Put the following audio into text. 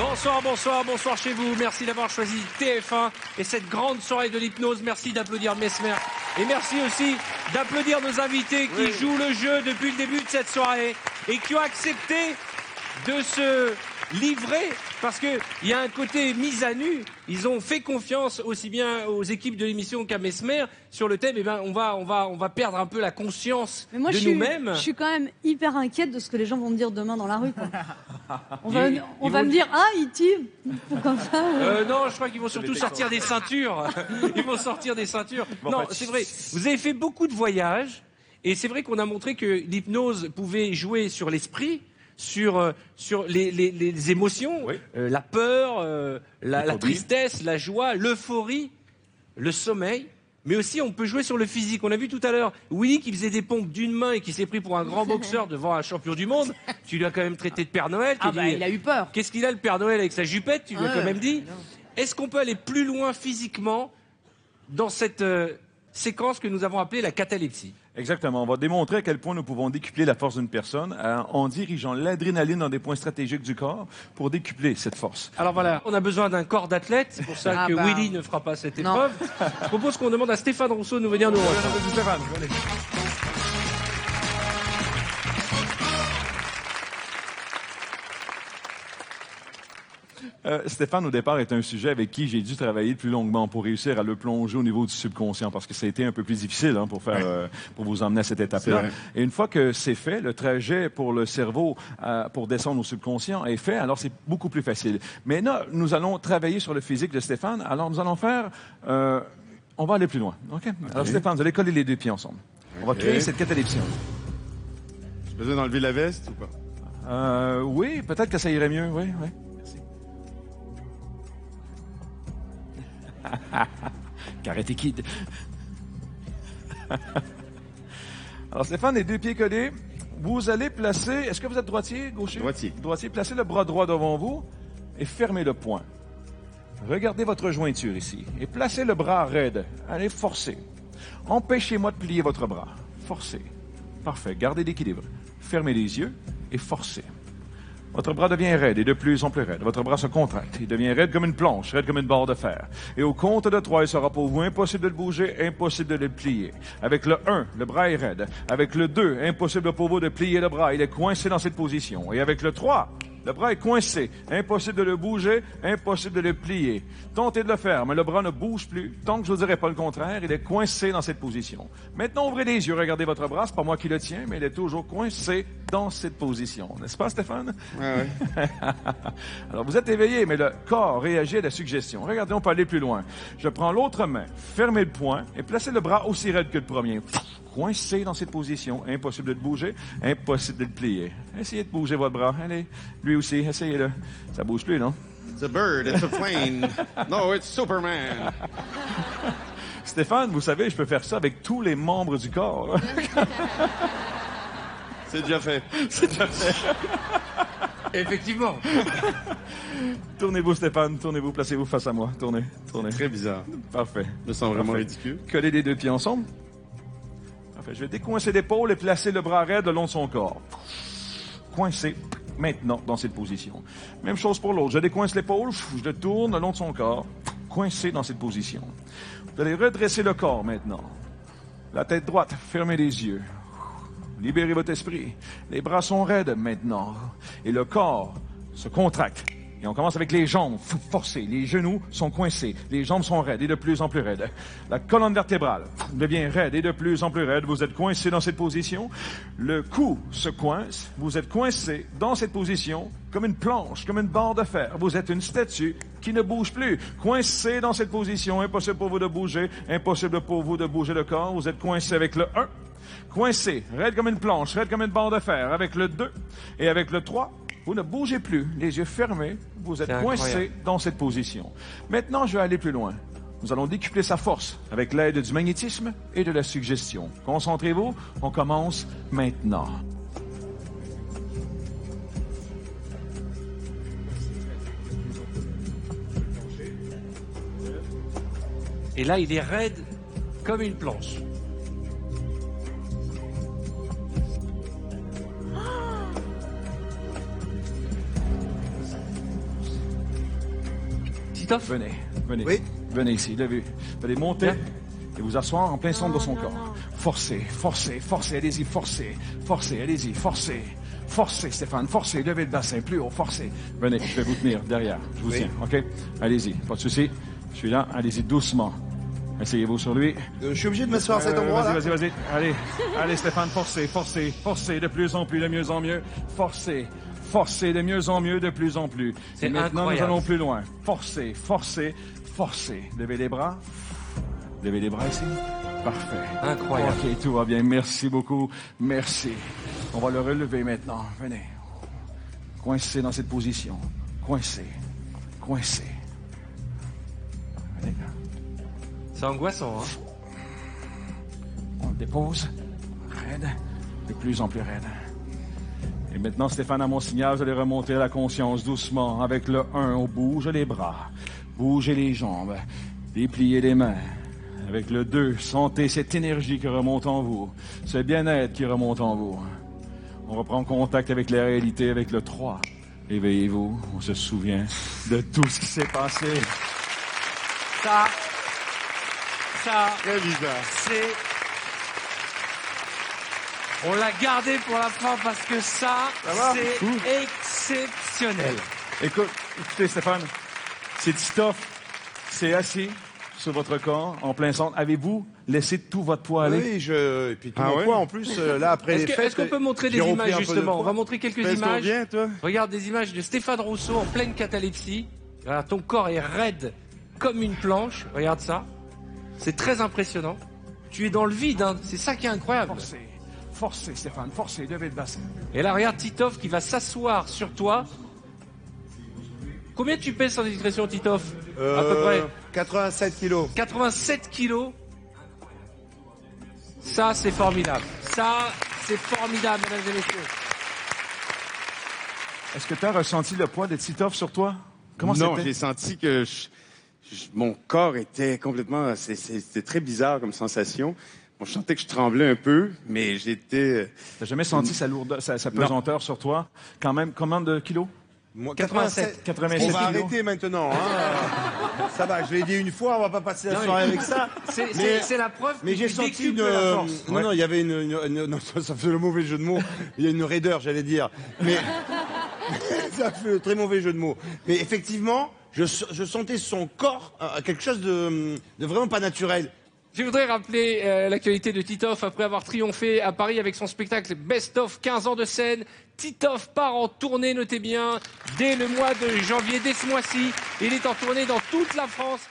Bonsoir, bonsoir, bonsoir chez vous. Merci d'avoir choisi TF1 et cette grande soirée de l'hypnose. Merci d'applaudir Mesmer. Et merci aussi d'applaudir nos invités qui jouent le jeu depuis le début de cette soirée et qui ont accepté de se livrer parce qu'il y a un côté mise à nu. Ils ont fait confiance aussi bien aux équipes de l'émission qu'à Mesmer sur le thème. Eh ben, on va perdre un peu la conscience de nous-mêmes. Je suis quand même hyper inquiète de ce que les gens vont me dire demain dans la rue, quoi. On va me dire, E.T. comme ça. Non, je crois qu'ils vont surtout sortir des ceintures. Ils vont sortir des ceintures. Bon, non, c'est vrai. Vous avez fait beaucoup de voyages et c'est vrai qu'on a montré que l'hypnose pouvait jouer sur l'esprit, sur les émotions, la peur, la tristesse, la joie, l'euphorie, le sommeil. Mais aussi, on peut jouer sur le physique. On a vu tout à l'heure Willy qui faisait des pompes d'une main et qui s'est pris pour un grand boxeur devant un champion du monde. Tu lui as quand même traité de Père Noël. Il a eu peur. Qu'est-ce qu'il a, le Père Noël, avec sa jupette? Tu lui as quand même dit. Est-ce qu'on peut aller plus loin physiquement dans cette séquence que nous avons appelée la catalepsie? Exactement. On va démontrer à quel point nous pouvons décupler la force d'une personne en dirigeant l'adrénaline dans des points stratégiques du corps pour décupler cette force. Alors voilà, on a besoin d'un corps d'athlète. C'est pour ça que Willy ne fera pas cette épreuve. Je propose qu'on demande à Stéphane Rousseau de nous venir nous rejoindre. Stéphane, allez. Stéphane, au départ, est un sujet avec qui j'ai dû travailler plus longuement pour réussir à le plonger au niveau du subconscient, parce que ça a été un peu plus difficile pour vous emmener à cette étape-là. Et une fois que c'est fait, le trajet pour le cerveau pour descendre au subconscient est fait, alors c'est beaucoup plus facile. Mais là, nous allons travailler sur le physique de Stéphane. Alors, nous allons faire... on va aller plus loin. OK? Alors, Stéphane, vous allez coller les deux pieds ensemble. On va créer cette catalepsie. J'ai besoin d'enlever la veste ou pas? Oui, peut-être que ça irait mieux. Oui. Karate Kid. Alors, Stéphane, les deux pieds collés. Vous allez placer... Est-ce que vous êtes droitier, gaucher? Droitier. Droitier. Placez le bras droit devant vous et fermez le poing. Regardez votre jointure ici et placez le bras raide. Allez, forcez. Empêchez-moi de plier votre bras. Forcez. Parfait. Gardez l'équilibre. Fermez les yeux et forcez. Votre bras devient raide et de plus en plus raide. Votre bras se contracte. Il devient raide comme une planche, raide comme une barre de fer. Et au compte de 3, il sera pour vous impossible de le bouger, impossible de le plier. Avec le 1, le bras est raide. Avec le 2, impossible pour vous de plier le bras. Il est coincé dans cette position. Et avec le 3, le bras est coincé. Impossible de le bouger, impossible de le plier. Tentez de le faire, mais le bras ne bouge plus. Tant que je ne vous dirai pas le contraire, il est coincé dans cette position. Maintenant, ouvrez les yeux, regardez votre bras. C'est pas moi qui le tiens, mais il est toujours coincé dans cette position. N'est-ce pas, Stéphane? Oui. Alors, vous êtes éveillé, mais le corps réagit à la suggestion. Regardez, on peut aller plus loin. Je prends l'autre main, fermez le poing et placez le bras aussi raide que le premier. Coincé dans cette position. Impossible de le bouger, impossible de le plier. Essayez de bouger votre bras. Allez, lui aussi, essayez-le. Ça bouge plus, non? It's a bird, it's a plane. No, it's Superman. Stéphane, vous savez, je peux faire ça avec tous les membres du corps. C'est déjà fait. C'est déjà fait. Effectivement. Tournez-vous, Stéphane, tournez-vous, placez-vous face à moi. Tournez. Très bizarre. Parfait. Je me sens vraiment Parfait. ridicule. Collez les deux pieds ensemble. Parfait. Je vais décoincer l'épaule et placer le bras raide le long de son corps. Coincé maintenant dans cette position. Même chose pour l'autre. Je décoince l'épaule, je le tourne le long de son corps. Coincé dans cette position. Vous allez redresser le corps maintenant. La tête droite, fermez les yeux. Libérez votre esprit. Les bras sont raides maintenant. Et le corps se contracte. Et on commence avec les jambes forcées. Les genoux sont coincés. Les jambes sont raides et de plus en plus raides. La colonne vertébrale devient raide et de plus en plus raide. Vous êtes coincé dans cette position. Le cou se coince. Vous êtes coincé dans cette position comme une planche, comme une barre de fer. Vous êtes une statue qui ne bouge plus. Coincé dans cette position. Impossible pour vous de bouger. Impossible pour vous de bouger le corps. Vous êtes coincé avec le 1. Coincé, raide comme une planche, raide comme une barre de fer. Avec le 2 et avec le 3. Vous ne bougez plus, les yeux fermés, vous êtes coincé dans cette position. Maintenant, je vais aller plus loin. Nous allons décupler sa force avec l'aide du magnétisme et de la suggestion. Concentrez-vous, on commence maintenant. Et là, il est raide comme une planche. Titoff. Venez, venez. Oui. Venez ici, levez. Vous allez monter Viens. et vous asseoir en plein centre de son non, corps. non. Forcez, forcez, forcez, allez-y, forcez. Forcez, allez-y, forcez. Forcez, Stéphane, forcez, levez le bassin, plus haut, forcez. Venez, je vais vous tenir derrière, je vous tiens, OK? Allez-y, pas de souci. Je suis là, allez-y doucement. Essayez-vous sur lui. Je suis obligé de m'asseoir à cet endroit-là. Vas-y. Allez, allez Stéphane, forcez, forcez, forcez de plus en plus, de mieux en mieux. Forcez, forcez de mieux en mieux, de plus en plus. C'est Et maintenant, incroyable. nous allons plus loin. Forcez, forcez, forcez. Levez les bras. Levez les bras ici. Parfait. Incroyable. OK, tout va bien. Merci beaucoup. Merci. On va le relever maintenant. Venez. Coincez dans cette position. Coincez. Coincez. Venez. C'est angoissant, hein. On le dépose. Raide. De plus en plus raide. Et maintenant, Stéphane, à mon signal, vous allez remonter à la conscience doucement. Avec le 1, on bouge les bras. Bougez les jambes. Dépliez les mains. Avec le 2, sentez cette énergie qui remonte en vous. Ce bien-être qui remonte en vous. On reprend contact avec la réalité avec le 3. Éveillez-vous. On se souvient de tout ce qui s'est passé. Ça, Très bizarre. c'est... On l'a gardé pour la fin parce que ça, va? c'est exceptionnel. Écoutez, Stéphane, c'est Titoff, c'est assis sur votre corps, en plein centre. Avez-vous laissé tout votre poids aller? Oui, et puis tout Ah mon ouais? poids en plus, là, après les fêtes. Est-ce qu'on peut montrer des j'ai repris images un peu de justement? On poids. va montrer quelques Pèse images. combien, toi? Regarde des images de Stéphane Rousseau en pleine catalepsie. Regarde, ton corps est raide comme une planche. Regarde ça. C'est très impressionnant. Tu es dans le vide, hein. C'est ça qui est incroyable. Forcez, forcez, Stéphane, forcez, levez le bassin. Et là, regarde Titoff qui va s'asseoir sur toi. Combien tu pèses sans discrétion, Titoff? À peu près 87 kilos. 87 kilos. Ça, c'est formidable. Ça, c'est formidable, mesdames et messieurs. Est-ce que tu as ressenti le poids de Titoff sur toi? Comment Non, c'était? j'ai senti que mon corps était complètement... C'était très bizarre comme sensation. Bon, je sentais que je tremblais un peu, mais j'étais... T'as jamais senti sa lourdeur, sa pesanteur sur toi? Quand même, combien de kilos? Moi, 87. 87 On va kilos. arrêter maintenant. Hein. Ça va, je l'ai dit une fois, on va pas passer la Non, soirée mais- avec ça. C'est c'est la preuve Mais que j'ai tu senti décuples la force. Non, il y avait non, ça fait le mauvais jeu de mots. Il y a une raideur, j'allais dire. Mais ça fait le très mauvais jeu de mots. Mais effectivement, je sentais son corps quelque chose de vraiment pas naturel. Je voudrais rappeler l'actualité de Titoff après avoir triomphé à Paris avec son spectacle Best of 15 ans de scène. Titoff part en tournée, notez bien, dès le mois de janvier, dès ce mois-ci. Il est en tournée dans toute la France.